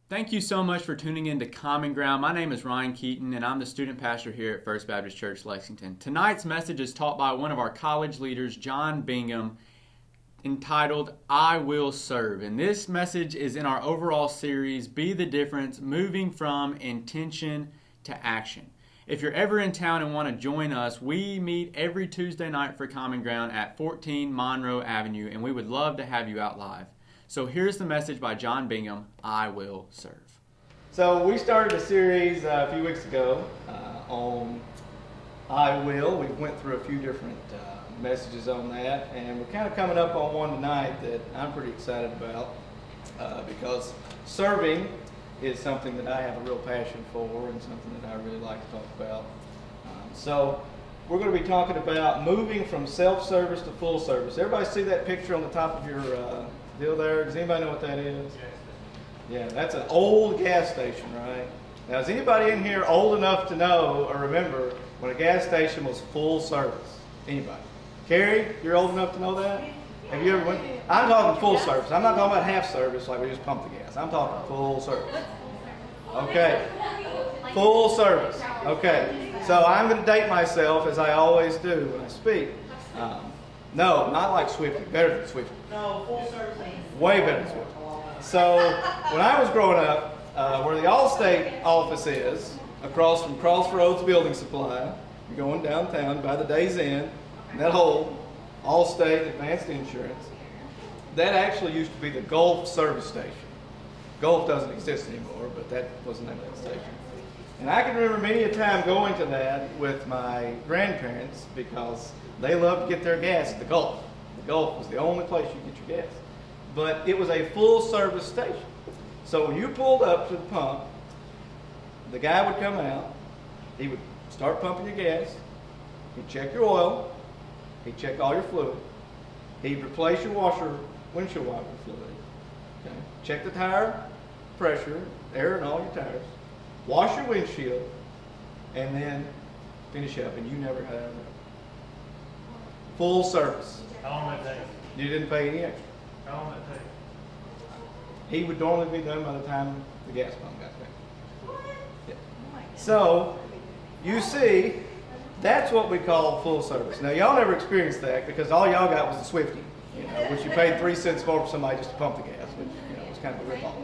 Thank you so much for tuning in to Common Ground. My name is Ryan Keaton, and I'm the student pastor here at First Baptist Church, Lexington. Tonight's message is taught by one of our college leaders, Jon Bingham, entitled, I Will Serve. And this message is in our overall series, Be the Difference, Moving from Intention to Action. If you're ever in town and want to join us, we meet every Tuesday night for Common Ground at 14 Monroe Avenue, and we would love to have you out live. So here's the message by Jon Bingham, I Will Serve. So we started a series a few weeks ago on I Will. We went through a few different messages on that, and we're kind of coming up on one tonight that I'm pretty excited about because serving is something that I have a real passion for and something that I really like to talk about. So we're going to be talking about moving from self-service to full service. Everybody see that picture on the top of your deal there? Does anybody know what that is? Yeah, that's an old gas station, right? Now, is anybody in here old enough to know or remember when a gas station was full service? Anybody? Carrie, you're old enough to know that? Have you ever went? I'm talking full service. I'm not talking about half service like we just pump the gas. I'm talking full service. Okay. Full service. Okay. So I'm going to date myself as I always do when I speak. No, not like Swifty. Better than Swifty. No, full service. Way better than Swifty. So when I was growing up, where the Allstate office is, across from Crossroads Building Supply, you're going downtown by the Days Inn, and that whole Allstate Advanced Insurance, that actually used to be the Gulf service station. Gulf doesn't exist anymore, but that was the name of that station. And I can remember many a time going to that with my grandparents because they loved to get their gas at the Gulf. The Gulf was the only place you could get your gas. But it was a full service station. So when you pulled up to the pump, the guy would come out, he would start pumping your gas, he'd check your oil, he'd check all your fluid, he'd replace your windshield wiper fluid, okay? Check the tire pressure, air in all your tires, wash your windshield, and then finish up, and you never had it. Full service. How long did that take? You didn't pay any extra. How long did that take? He would normally be done by the time the gas pump got back. Yeah. So, you see, that's what we call full service. Now, y'all never experienced that because all y'all got was a Swifty, which you paid 3 cents more for somebody just to pump the gas, which was kind of a rip-off.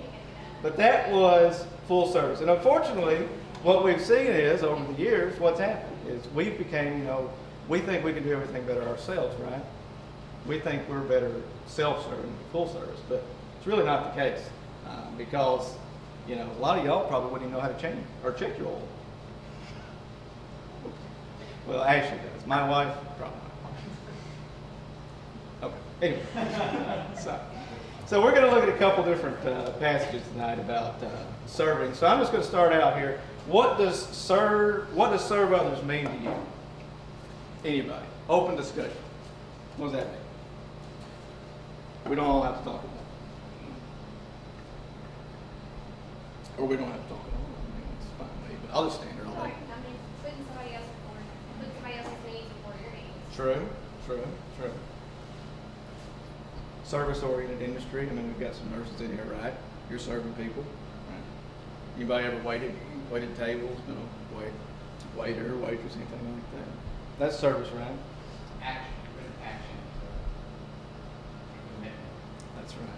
But that was full service. And unfortunately, what we've seen is, over the years, what's happened is we became, we think we can do everything better ourselves, right? We think we're better self-serving than full service, but it's really not the case because, a lot of y'all probably wouldn't even know how to change or check your oil. Well, Ashley does. My wife, probably not. Okay, anyway. So we're going to look at a couple different passages tonight about serving. So I'm just going to start out here. What does serve others mean to you? Anybody? Open discussion. What does that mean? We don't all have to talk about it. Or we don't have to talk about it. I mean, it's fine with me, but I'll just stand here all day. Putting somebody else's needs before your needs. True. Service-oriented industry. I mean, we've got some nurses in here, right? You're serving people. Right? Anybody ever waited tables, been a waiter, waitress, anything like that? That's service, right? Action. That's right.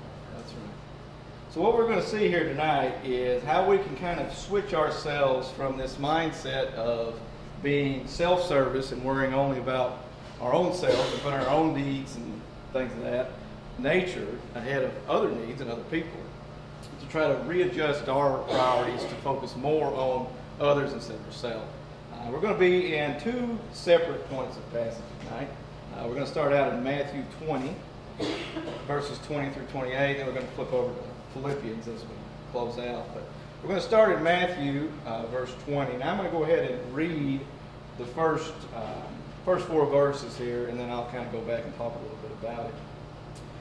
So what we're going to see here tonight is how we can kind of switch ourselves from this mindset of being self-service and worrying only about our own self and putting our own needs and things of that nature ahead of other needs and other people, to try to readjust our priorities to focus more on others instead of ourselves. We're going to be in two separate points of passage tonight. We're going to start out in Matthew 20, verses 20 through 28, and we're going to flip over to Philippians as we close out. But we're going to start in Matthew, verse 20. Now I'm going to go ahead and read the first 4 verses here, and then I'll kind of go back and talk a little bit about it.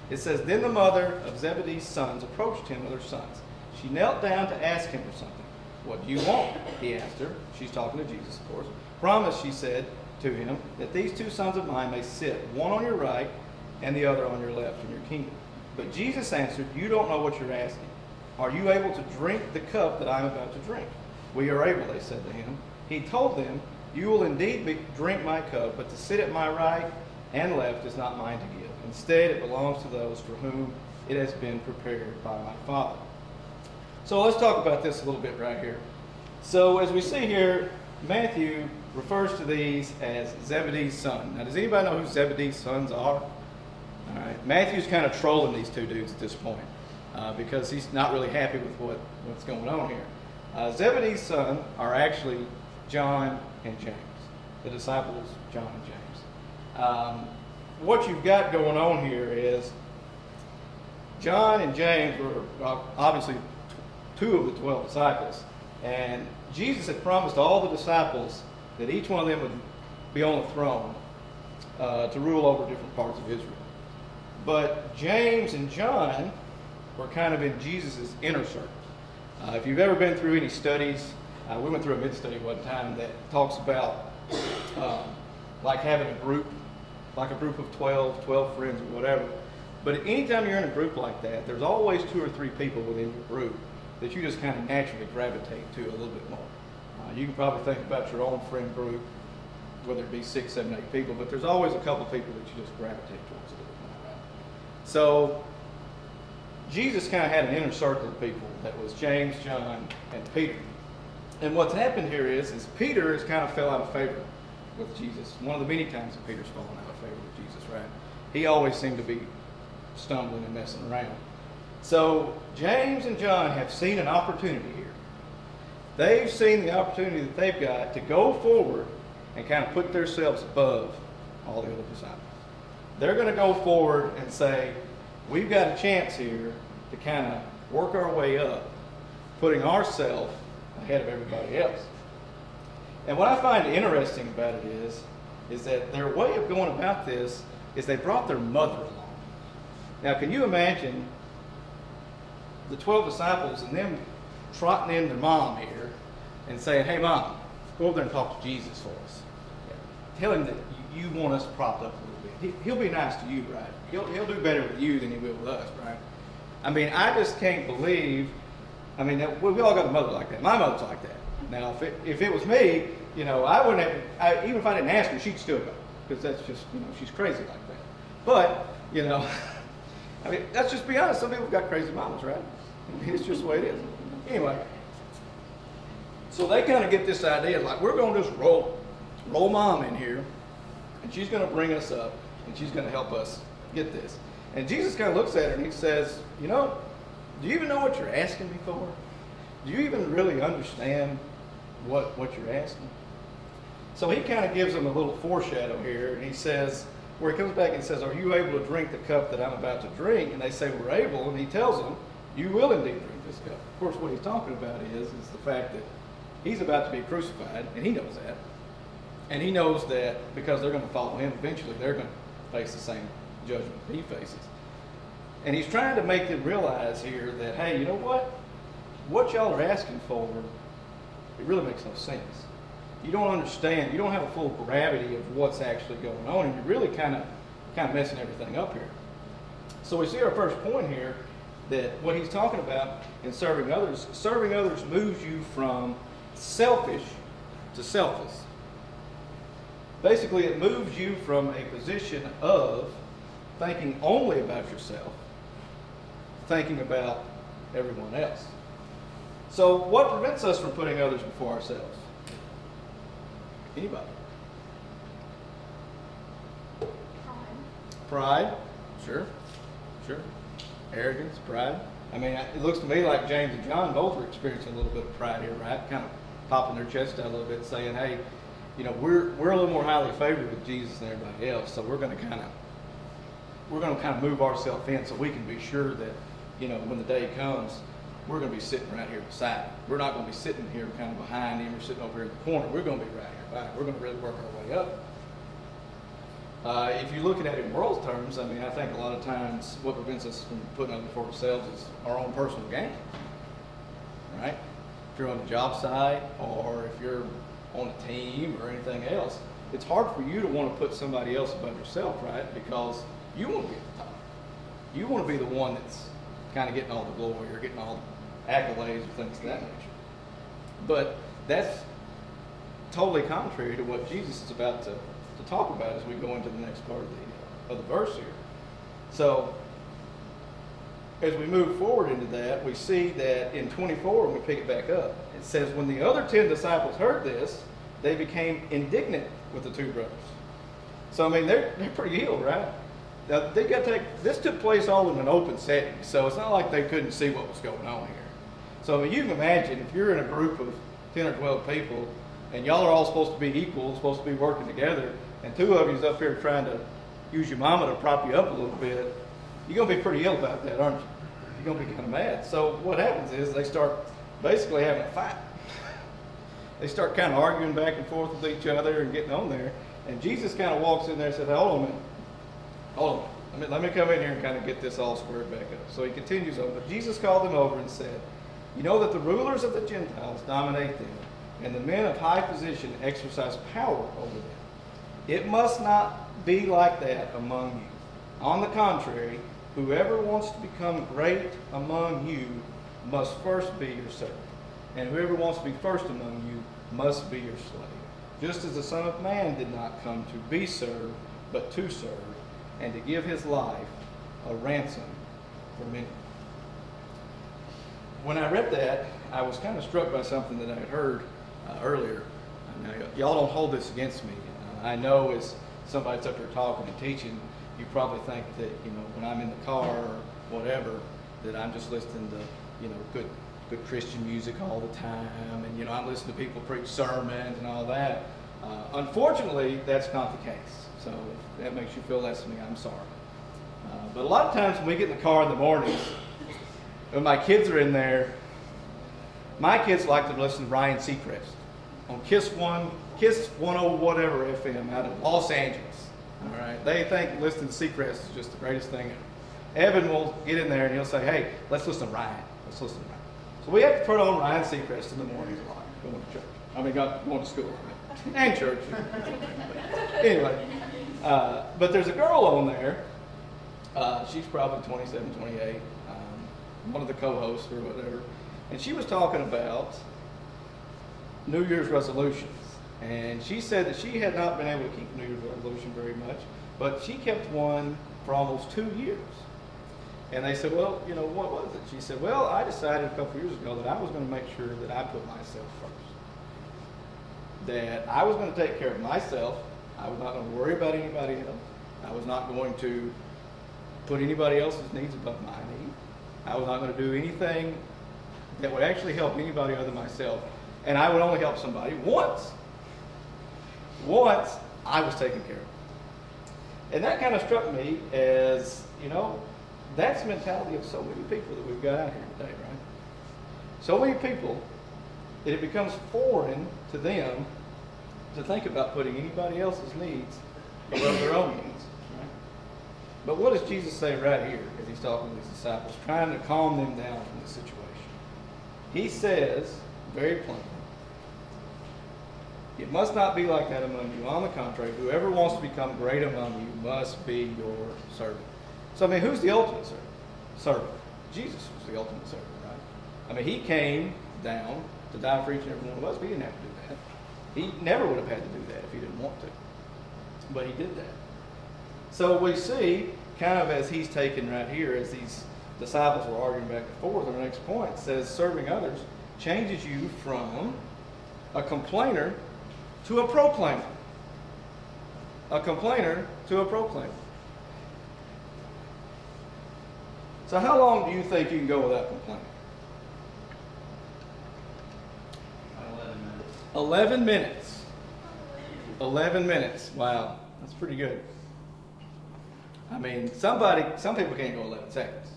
It says, Then the mother of Zebedee's sons approached him with her sons. She knelt down to ask him for something. What do you want? He asked her. She's talking to Jesus, of course. Promise, she said to him, that these 2 sons of mine may sit, one on your right and the other on your left in your kingdom. But Jesus answered, You don't know what you're asking. are you able to drink the cup that I am about to drink? We are able, they said to him. He told them, you will indeed drink my cup, but to sit at my right and left is not mine to give. Instead, it belongs to those for whom it has been prepared by my Father. So let's talk about this a little bit right here. So as we see here, Matthew refers to these as Zebedee's son. Now, does anybody know who Zebedee's sons are? All right. Matthew's kind of trolling these two dudes at this point because he's not really happy with what's going on here. Zebedee's sons are actually John and James, the disciples John and James. What you've got going on here is John and James were obviously two of the 12 disciples, and Jesus had promised all the disciples that each one of them would be on the throne to rule over different parts of Israel. But James and John were kind of in Jesus' inner circle. If you've ever been through any studies, we went through a mid-study one time that talks about like having a group, like a group of 12 friends or whatever. But anytime you're in a group like that, there's always 2 or 3 people within your group that you just kind of naturally gravitate to a little bit more. You can probably think about your own friend group, whether it be 6, 7, 8 people, but there's always a couple people that you just gravitate towards a little bit more. Right? So Jesus kind of had an inner circle of people that was James, John, and Peter. And what's happened here is Peter has kind of fell out of favor with Jesus. One of the many times that Peter's fallen out of favor with Jesus, right? He always seemed to be stumbling and messing around. So James and John have seen an opportunity here. They've seen the opportunity that they've got to go forward and kind of put themselves above all the other disciples. They're going to go forward and say, we've got a chance here to kind of work our way up, putting ourselves ahead of everybody else. And what I find interesting about it is that their way of going about this is they brought their mother along. Now, can you imagine the 12 disciples and them trotting in their mom here and saying, hey, Mom, go over there and talk to Jesus for us. Tell him that you want us propped up a little bit. He'll be nice to you, right? He'll do better with you than he will with us, right? I mean, I just can't believe, we all got a mother like that. My mother's like that. Now, if it was me, I wouldn't have, even if I didn't ask her, she'd still go. Because that's just, she's crazy like that. But, let's just be honest. Some people have got crazy mamas, right? It's just the way it is. Anyway, so they kind of get this idea, like, we're going to just roll Mom in here, and she's going to bring us up, and she's going to help us get this. And Jesus kind of looks at her, and he says, do you even know what you're asking me for? Do you even really understand what you're asking? So he kind of gives them a little foreshadow here, and he says, where he comes back and says, are you able to drink the cup that I'm about to drink? And they say, we're able, and he tells them, you will indeed drink this cup. Of course, what he's talking about is the fact that he's about to be crucified, and he knows that. And he knows that because they're going to follow him, eventually they're going to face the same judgment he faces. And he's trying to make them realize here that, hey, you know what? What y'all are asking for, it really makes no sense. You don't understand. You don't have a full gravity of what's actually going on, and you're really kind of messing everything up here. So we see our first point here that what he's talking about in serving others moves you from selfish to selfless. Basically, it moves you from a position of thinking only about yourself, thinking about everyone else. So what prevents us from putting others before ourselves? Anybody? Pride. Sure. Arrogance, pride. It looks to me like James and John both are experiencing a little bit of pride here, right? Kind of popping their chest out a little bit, saying, hey, we're a little more highly favored with Jesus than everybody else, so we're going to kind of move ourselves in so we can be sure that, when the day comes, we're going to be sitting right here beside him. We're not going to be sitting here kind of behind him or sitting over here in the corner. We're going to be right here by him. We're going to really work our way up. If you look at it in world terms, I think a lot of times what prevents us from putting others before ourselves is our own personal gain, right? If you're on the job site or if you're on a team or anything else, it's hard for you to want to put somebody else above yourself, right? Because you want to be at the top. You want to be the one that's kind of getting all the glory or getting all accolades or things of that nature. But that's totally contrary to what Jesus is about to talk about as we go into the next part of the verse here. So, as we move forward into that, we see that in 24, when we pick it back up, it says, when the other 10 disciples heard this, they became indignant with the two brothers. So, I mean, they're pretty ill, right? Now, this took place all in an open setting, so it's not like they couldn't see what was going on here. So, I mean, you can imagine if you're in a group of 10 or 12 people, and y'all are all supposed to be equal, supposed to be working together, and two of you's up here trying to use your mama to prop you up a little bit, you're going to be pretty ill about that, aren't you? You're going to be kind of mad. So what happens is they start basically having a fight. They start kind of arguing back and forth with each other and getting on there. And Jesus kind of walks in there and says, hey, hold on a minute. Hold on. Let me come in here and kind of get this all squared back up. So he continues on. But Jesus called them over and said, you know that the rulers of the Gentiles dominate them, and the men of high position exercise power over them. It must not be like that among you. On the contrary, whoever wants to become great among you must first be your servant. And whoever wants to be first among you must be your slave. Just as the Son of Man did not come to be served, but to serve, and to give his life a ransom for many. When I read that, I was kind of struck by something that I had heard earlier. Now, y'all don't hold this against me. I know as somebody's up here talking and teaching, you probably think that, when I'm in the car or whatever, that I'm just listening to, good Christian music all the time, and, I'm listening to people preach sermons and all that. Unfortunately, that's not the case. So if that makes you feel less than me, I'm sorry. But a lot of times when we get in the car in the mornings, when my kids are in there, my kids like to listen to Ryan Seacrest on Kiss 10 whatever FM out of Los Angeles. All right, they think listening to Seacrest is just the greatest thing ever. Evan will get in there and he'll say, "Hey, let's listen to Ryan. Let's listen to Ryan." So we have to put on Ryan Seacrest in the mornings a lot, going to church. Going to school and church. Anyway, but there's a girl on there. She's probably 27, 28. One of the co-hosts or whatever, and she was talking about New Year's resolutions. And she said that she had not been able to keep a New Year's resolution very much, but she kept one for almost 2 years. And they said, well, what was it? She said, well, I decided a couple years ago that I was going to make sure that I put myself first. That I was going to take care of myself. I was not going to worry about anybody else. I was not going to put anybody else's needs above my needs. I was not going to do anything that would actually help anybody other than myself. And I would only help somebody once. Once I was taken care of. And that kind of struck me as, that's the mentality of so many people that we've got out here today, right? So many people that it becomes foreign to them to think about putting anybody else's needs above their own needs. But what does Jesus say right here as he's talking to his disciples, trying to calm them down from the situation? He says, very plainly, it must not be like that among you. On the contrary, whoever wants to become great among you must be your servant. So, who's the ultimate servant? Servant. Jesus was the ultimate servant, right? He came down to die for each and every one of us. We didn't have to do that. He never would have had to do that if he didn't want to. But he did that. So we see, kind of as he's taken right here, as these disciples were arguing back and forth, our next point says serving others changes you from a complainer to a proclaimer. A complainer to a proclaimer. So how long do you think you can go without complaining? 11 minutes. 11 minutes. 11 minutes. Wow, that's pretty good. Some people can't go 11 seconds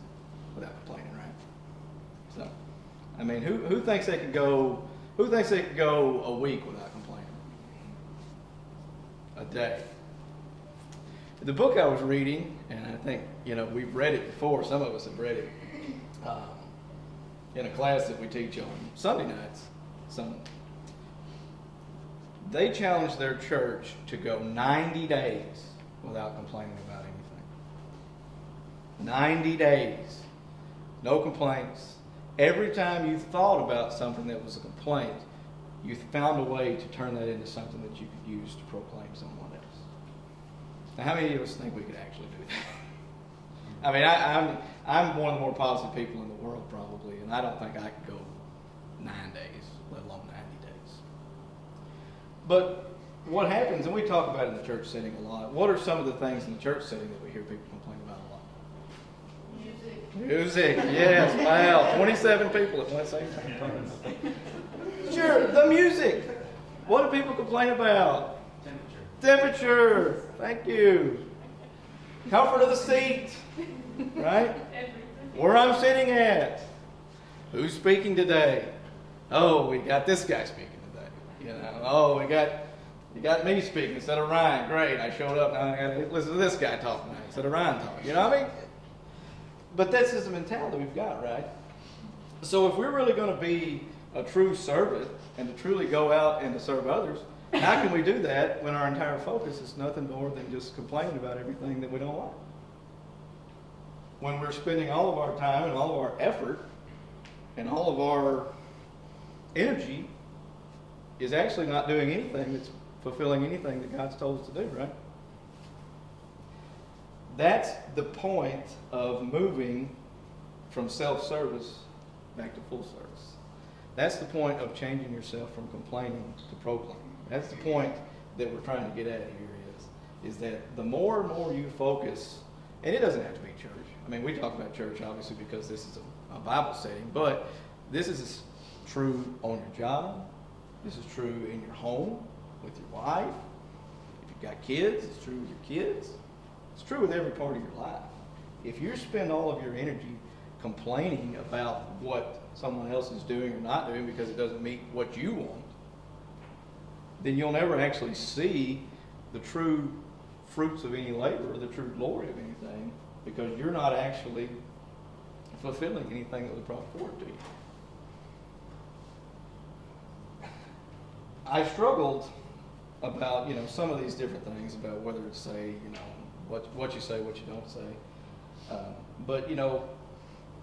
without complaining, right? So, who thinks they could go a week without complaining? A day. The book I was reading, and I think, we've read it before, some of us have read it, in a class that we teach on Sunday nights. They challenged their church to go 90 days without complaining about anything. 90 days. No complaints. Every time you thought about something that was a complaint, you found a way to turn that into something that you could use to proclaim someone else. Now, how many of us think we could actually do that? I mean, I'm one of the more positive people in the world probably, and I don't think I could go 9 days, let alone 90 days. But what happens, and we talk about it in the church setting a lot, what are some of the things in the church setting that we hear people complain about a lot? Music, yes, wow, 27 people at one same time. Sure, the music. What do people complain about? Temperature, thank you. Comfort of the seat, right? Where I'm sitting at. Who's speaking today? Oh, we got this guy speaking today. You know, oh, you got me speaking instead of Ryan. Great, I showed up, now I got to listen to this guy talk now instead of Ryan talk. You know what I mean? But that's just the mentality we've got, right? So if we're really going to be a true servant and to truly go out and to serve others, how can we do that when our entire focus is nothing more than just complaining about everything that we don't like? When we're spending all of our time and all of our effort and all of our energy is actually not doing anything that's fulfilling anything that God's told us to do, right? That's the point of moving from self-service back to full service. That's the point of changing yourself from complaining to proclaiming. That's the point that we're trying to get at here is that the more and more you focus, and it doesn't have to be church. I mean, we talk about church obviously because this is a Bible setting, but this is true on your job. This is true in your home with your wife. If you've got kids, it's true with your kids. It's true with every part of your life. If you spend all of your energy complaining about what someone else is doing or not doing because it doesn't meet what you want, then you'll never actually see the true fruits of any labor or the true glory of anything because you're not actually fulfilling anything that was brought forward to you. I struggled about, some of these different things about whether to say, what you say, what you don't say. But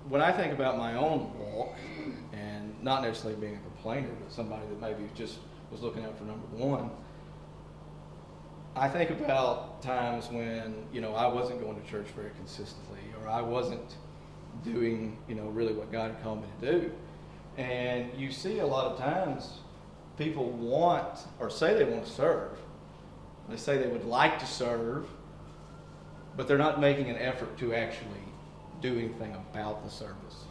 when I think about my own walk, and not necessarily being a complainer, but somebody that maybe just was looking out for number one, I think about times when, I wasn't going to church very consistently, or I wasn't doing, really what God had called me to do. And you see a lot of times people want, or say they want to serve. They say they would like to serve, but they're not making an effort to actually do anything about the service.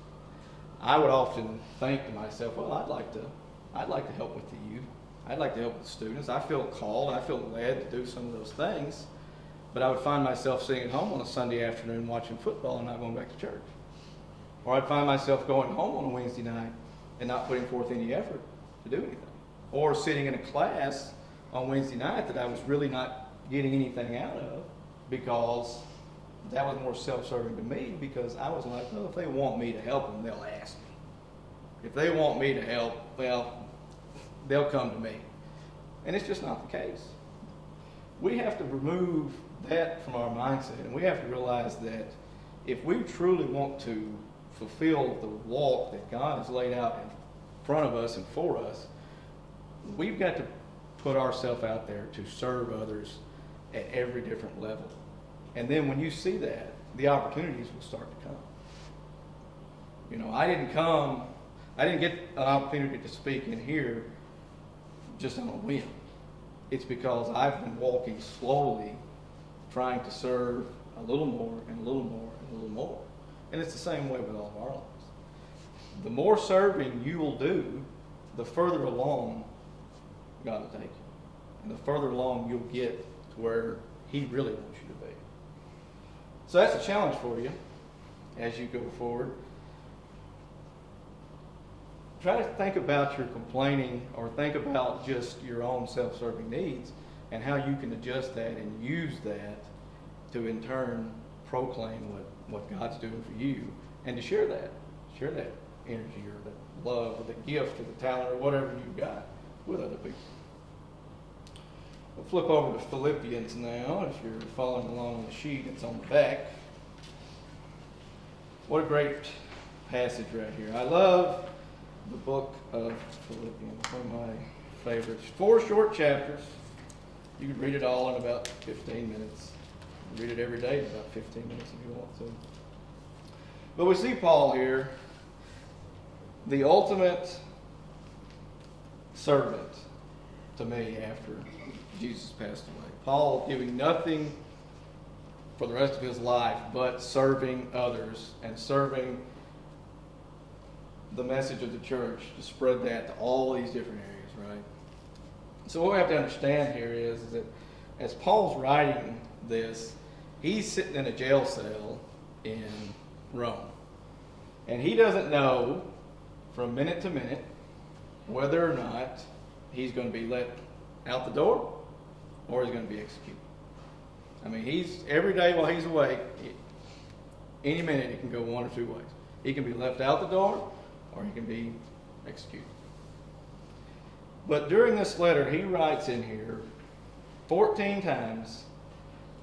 I would often think to myself, well, I'd like to help with the youth. I'd like to help with the students. I feel called. I feel led to do some of those things. But I would find myself sitting at home on a Sunday afternoon watching football and not going back to church. Or I'd find myself going home on a Wednesday night and not putting forth any effort to do anything. Or sitting in a class on Wednesday night that I was really not getting anything out of because that was more self-serving to me because I was like, well, if they want me to help them, they'll ask me. If they want me to help, well, they'll come to me. And it's just not the case. We have to remove that from our mindset, and we have to realize that if we truly want to fulfill the walk that God has laid out in front of us and for us, we've got to put ourselves out there to serve others at every different level. And then when you see that, the opportunities will start to come. I didn't get an opportunity to speak in here just on a whim. It's because I've been walking slowly, trying to serve a little more and a little more and a little more. And it's the same way with all of our lives. The more serving you will do, the further along God will take you. And the further along you'll get to where He really wants you to be. So that's a challenge for you as you go forward. Try to think about your complaining or think about just your own self-serving needs and how you can adjust that and use that to in turn proclaim what God's doing for you and to share that energy or that love or the gift or the talent or whatever you've got with other people. We'll flip over to Philippians now. If you're following along on the sheet, it's on the back. What a great passage right here. I love the book of Philippians, one of my favorites. 4 short chapters. You can read it all in about 15 minutes. Read it every day in about 15 minutes if you want to. But we see Paul here, the ultimate servant to me after Jesus passed away. Paul giving nothing for the rest of his life but serving others and serving the message of the church to spread that to all these different areas, right? So what we have to understand here is that as Paul's writing this, he's sitting in a jail cell in Rome. And he doesn't know from minute to minute whether or not he's going to be let out the door or he's going to be executed. I mean, he's every day while he's awake, any minute it can go one or two ways. He can be left out the door or he can be executed. But during this letter, he writes in here 14 times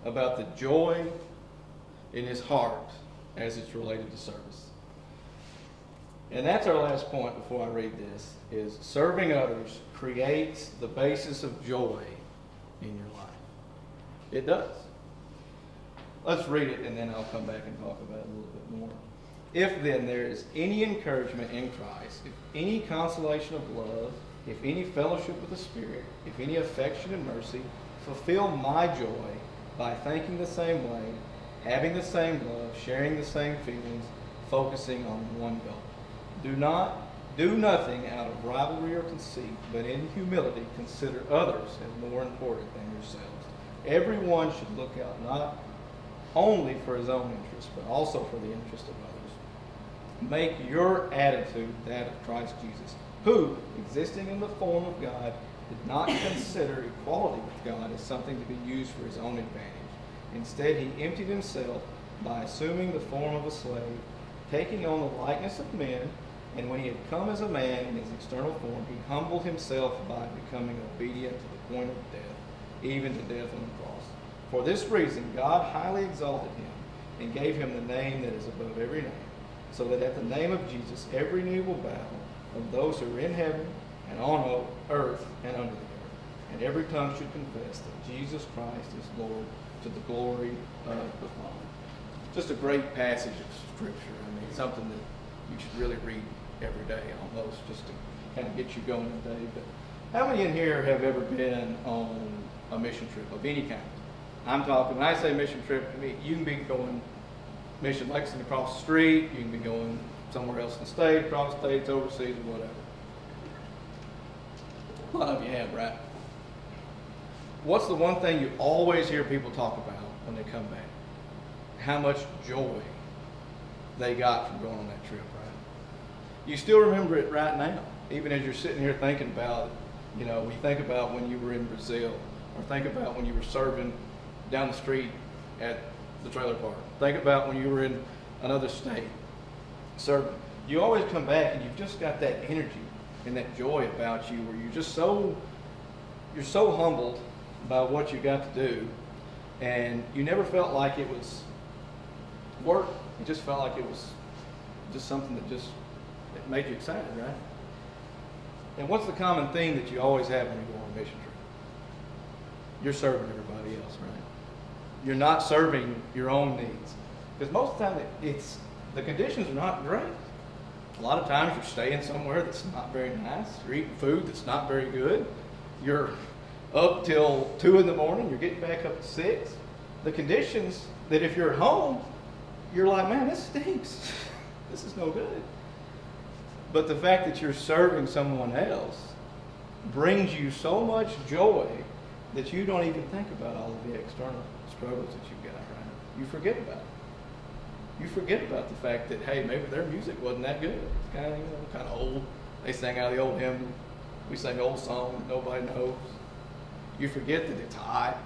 about the joy in his heart as it's related to service. And that's our last point before I read this, is serving others creates the basis of joy in your life. It does. Let's read it and then I'll come back and talk about it a little bit more. If then there is any encouragement in Christ, if any consolation of love, if any fellowship with the Spirit, if any affection and mercy, fulfill my joy by thinking the same way, having the same love, sharing the same feelings, focusing on one goal. Do nothing out of rivalry or conceit, but in humility consider others as more important than yourselves. Everyone should look out not only for his own interest, but also for the interest of others. Make your attitude that of Christ Jesus, who, existing in the form of God, did not consider equality with God as something to be used for his own advantage. Instead, he emptied himself by assuming the form of a slave, taking on the likeness of men, and when he had come as a man in his external form, he humbled himself by becoming obedient to the point of death, even to death on the cross. For this reason, God highly exalted him and gave him the name that is above every name, so that at the name of Jesus every knee will bow, of those who are in heaven and on earth and under the earth, and every tongue should confess that Jesus Christ is Lord, to the glory of the Father. Just a great passage of Scripture. I mean, something that you should really read every day almost, just to kind of get you going today. But how many in here have ever been on a mission trip of any kind? I'm talking, when I say mission trip, I mean, you can be going Mission Lexington across the street, you can be going somewhere else in the state, across states, overseas, or whatever. A lot of you have, right? What's the one thing you always hear people talk about when they come back? How much joy they got from going on that trip, right? You still remember it right now, even as you're sitting here thinking about it. You know, we think about when you were in Brazil, or think about when you were serving down the street at the trailer park. Think about when you were in another state serving. You always come back and you've just got that energy and that joy about you, where you're so humbled by what you got to do, and you never felt like it was work. It just felt like it was just something that it made you excited, right? And what's the common theme that you always have when you go on a mission trip? You're serving everybody else, right? You're not serving your own needs. Because most of the time, the conditions are not great. A lot of times you're staying somewhere that's not very nice. You're eating food that's not very good. You're up till 2 in the morning. You're getting back up at 6. The conditions that if you're at home, you're like, man, this stinks. This is no good. But the fact that you're serving someone else brings you so much joy that you don't even think about all of the external struggles that you've got, right? You forget about it. You forget about the fact that, hey, maybe their music wasn't that good. It's kind of old. They sang out of the old hymn. We sang old song that nobody knows. You forget that it's hot.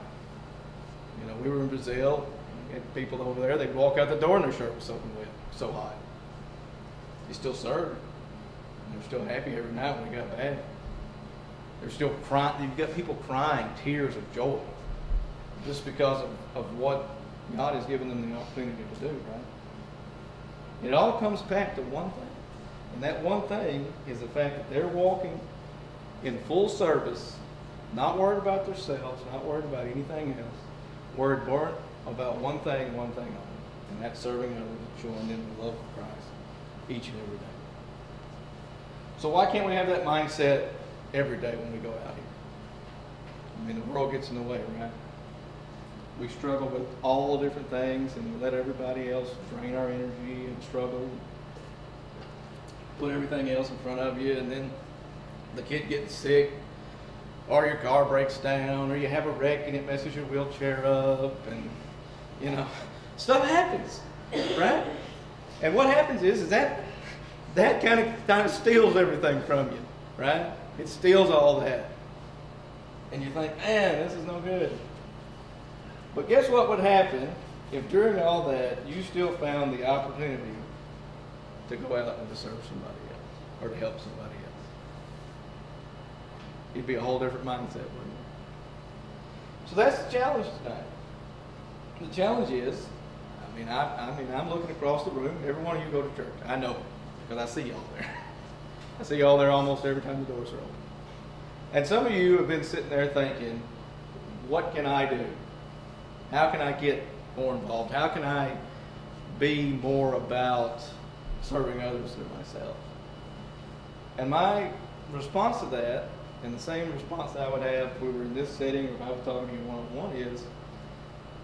You know, we were in Brazil. We had people over there. They'd walk out the door and their shirt was soaking wet. So hot. You still served. They're still happy every night when we got back. They're still crying. You've got people crying tears of joy just because of what God has given them the opportunity to do, right? It all comes back to one thing. And that one thing is the fact that they're walking in full service, not worried about themselves, not worried about anything else, worried about one thing only, and that's serving others, showing them the love of Christ each and every day. So why can't we have that mindset every day when we go out here? I mean, the world gets in the way, right? We struggle with all the different things, and we let everybody else drain our energy and struggle. Put everything else in front of you, and then the kid gets sick, or your car breaks down, or you have a wreck and it messes your wheelchair up, and stuff happens, right? And what happens is that kind of steals everything from you, right? It steals all that, and you think, man, this is no good. But guess what would happen if during all that you still found the opportunity to go out and to serve somebody else or to help somebody else? It'd be a whole different mindset, wouldn't it? So that's the challenge tonight. The challenge is, I'm looking across the room. Every one of you go to church. I know, because I see y'all there. I see y'all there almost every time the doors are open. And some of you have been sitting there thinking, what can I do? How can I get more involved? How can I be more about serving others than myself? And my response to that, and the same response that I would have if we were in this setting or if I was talking to you one-on-one, is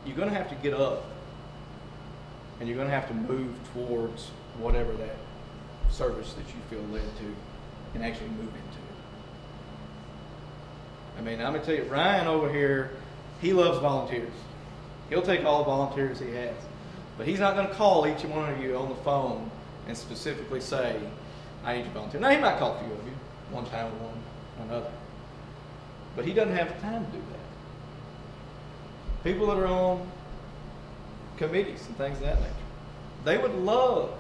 you're going to have to get up and you're going to have to move towards whatever that service that you feel led to and actually move into it. I'm going to tell you, Ryan over here, he loves volunteers. He'll take all the volunteers he has. But he's not going to call each one of you on the phone and specifically say, I need you to volunteer. Now, he might call a few of you, one time or another. But he doesn't have the time to do that. People that are on committees and things of that nature, they would love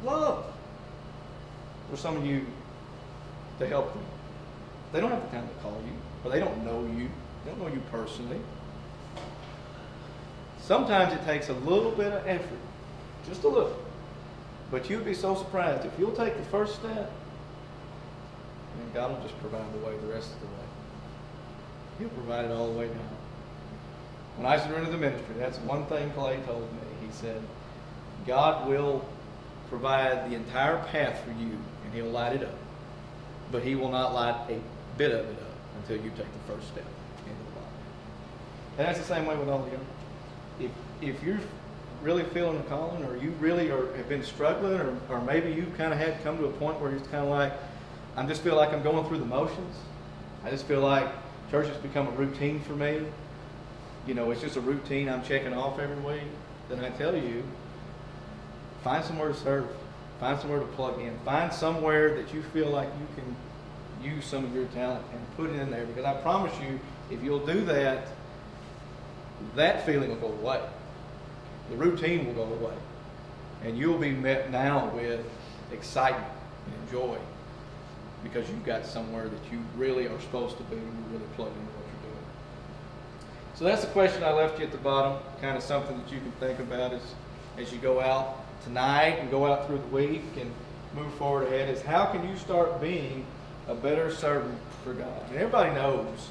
for some of you to help them. They don't have the time to call you, or they don't know you. They don't know you personally. Sometimes it takes a little bit of effort, just a little. But you'd be so surprised if you'll take the first step, and God will just provide the way the rest of the way. He'll provide it all the way down. When I surrendered the ministry, that's one thing Clay told me. He said, God will provide the entire path for you, and He'll light it up. But He will not light a bit of it up until you take the first step into the light. And that's the same way with all of you. If you're really feeling a calling, or you really have been struggling, or maybe you kind of had come to a point where it's kind of like, I just feel like I'm going through the motions. I just feel like church has become a routine for me. It's just a routine I'm checking off every week. Then I tell you, find somewhere to serve. Find somewhere to plug in. Find somewhere that you feel like you can use some of your talent and put it in there. Because I promise you, if you'll do that, that feeling will go away. The routine will go away. And you'll be met now with excitement and joy because you've got somewhere that you really are supposed to be and you really plug into what you're doing. So that's the question I left you at the bottom, kind of something that you can think about as you go out tonight and go out through the week and move forward ahead, is how can you start being a better servant for God? And everybody knows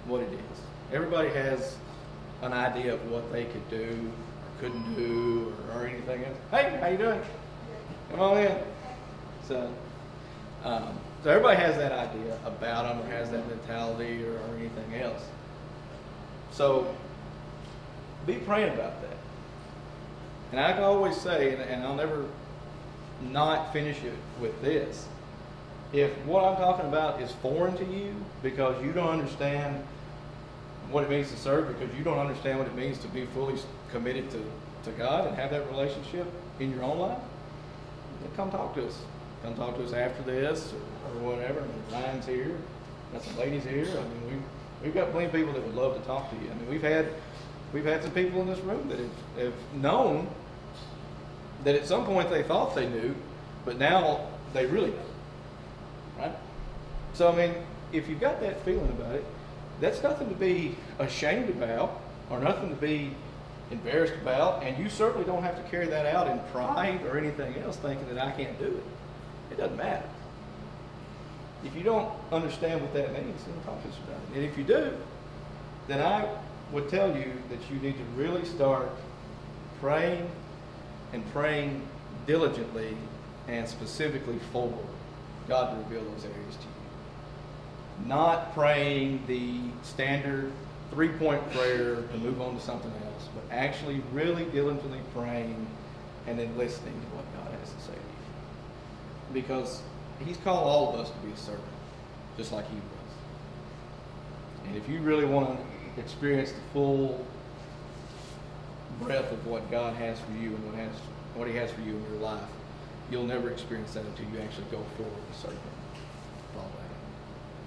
what it is. Everybody has an idea of what they could do or couldn't do or anything else. Hey, how you doing? Come on in. So everybody has that idea about them or has that mentality or anything else. So be praying about that. And I can always say, and I'll never not finish it with this, if what I'm talking about is foreign to you because you don't understand what it means to serve, because you don't understand what it means to be fully committed to God and have that relationship in your own life, then come talk to us. Come talk to us after this or whatever. Ryan's here. Got some ladies here. We've got plenty of people that would love to talk to you. We've had some people in this room that have known that at some point they thought they knew, but now they really know. Right? So, if you've got that feeling about it, that's nothing to be ashamed about or nothing to be embarrassed about, and you certainly don't have to carry that out in pride or anything else, thinking that I can't do it. It doesn't matter. If you don't understand what that means, then talk to us about it. And if you do, then I would tell you that you need to really start praying and praying diligently and specifically for God to reveal those areas to you. Not praying the standard 3-point prayer to move on to something else, but actually really diligently praying and then listening to what God has to say to you. Because He's called all of us to be a servant, just like He was. And if you really want to experience the full breadth of what God has for you and what He has for you in your life, you'll never experience that until you actually go forward and serve Him.